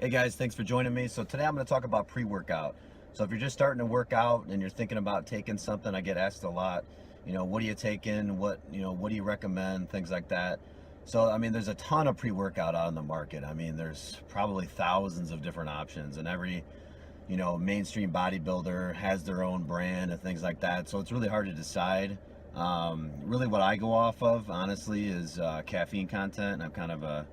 Hey guys, thanks for joining me. So today I'm going to talk about pre-workout. So if you're just starting to work out and you're thinking about taking something, I get asked a lot, what are you taking? What do you recommend? Things like that. So, I mean, there's a ton of pre-workout out on the market. I mean, there's probably thousands of different options, and every, mainstream bodybuilder has their own brand and things like that. So it's really hard to decide. Really what I go off of, honestly, is caffeine content. I'm kind of a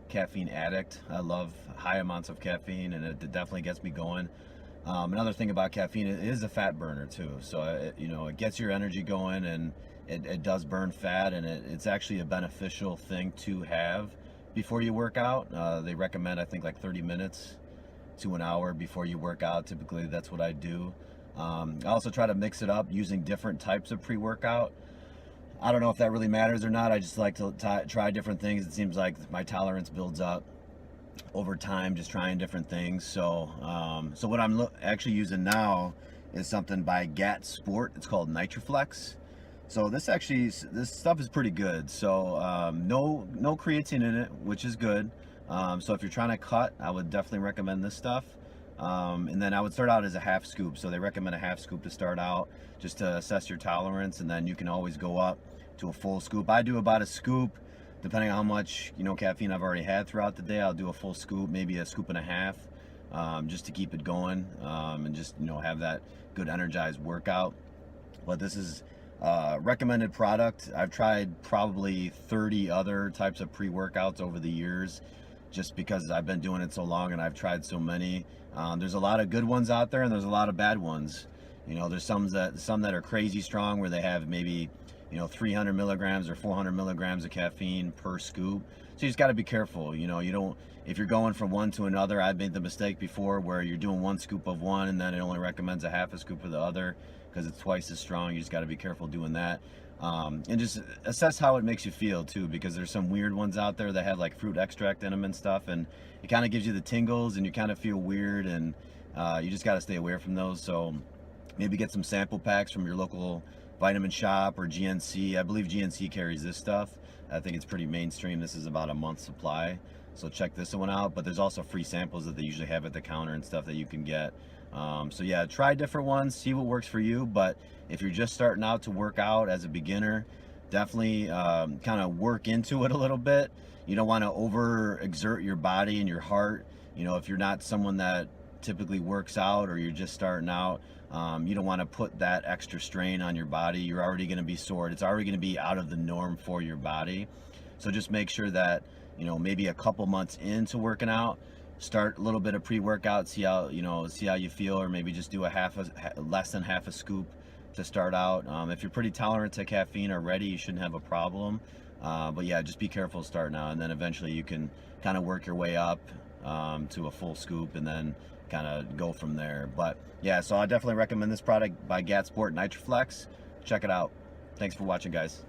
caffeine addict. I love high amounts of caffeine, and it definitely gets me going. Another thing about caffeine, it is a fat burner too. So it gets your energy going, and it does burn fat, and it's actually a beneficial thing to have before you work out. They recommend, I think, like 30 minutes to an hour before you work out. Typically, that's what I do. I also try to mix it up using different types of pre-workout. I don't know if that really matters or not. I just like to try different things. It seems like my tolerance builds up over time, just trying different things. So what I'm actually using now is something by GAT Sport. It's called NitroFlex. So this stuff is pretty good. So no creatine in it, which is good. So if you're trying to cut, I would definitely recommend this stuff. And then I would start out as a half scoop. So they recommend a half scoop to start out, just to assess your tolerance, and then you can always go up to a full scoop. I do about a scoop, depending on how much caffeine I've already had throughout the day. I'll do a full scoop, maybe a scoop and a half, just to keep it going, and just have that good energized workout. But this is recommended product. I've tried probably 30 other types of pre-workouts over the years, just because I've been doing it so long and I've tried so many. There's a lot of good ones out there, and there's a lot of bad ones. There's some that are crazy strong, where they have maybe 300 milligrams or 400 milligrams of caffeine per scoop. So you just got to be careful. You don't, if you're going from one to another. I've made the mistake before where you're doing one scoop of one, and then it only recommends a half a scoop of the other because it's twice as strong. You just got to be careful doing that. And just assess how it makes you feel too, because there's some weird ones out there that have like fruit extract in them and stuff, and it kind of gives you the tingles and you kind of feel weird, and you just got to stay away from those. So maybe get some sample packs from your local vitamin shop or GNC. I believe GNC carries this stuff. I think it's pretty mainstream. This is about a month's supply, so check this one out. But there's also free samples that they usually have at the counter and stuff that you can get. So yeah, try different ones, see what works for you. But if you're just starting out to work out as a beginner, definitely kind of work into it a little bit. You don't want to over exert your body and your heart. If you're not someone that typically works out, or you're just starting out, you don't want to put that extra strain on your body. You're already going to be sore. It's already going to be out of the norm for your body. So just make sure that maybe a couple months into working out, start a little bit of pre-workout, see how you feel, or maybe just do less than half a scoop to start out. If you're pretty tolerant to caffeine already, you shouldn't have a problem. But yeah, just be careful starting out, and then eventually you can kind of work your way up to a full scoop, and then kind of go from there. But yeah, so I definitely recommend this product by GAT Sport, NitroFlex. Check it out. Thanks for watching, guys.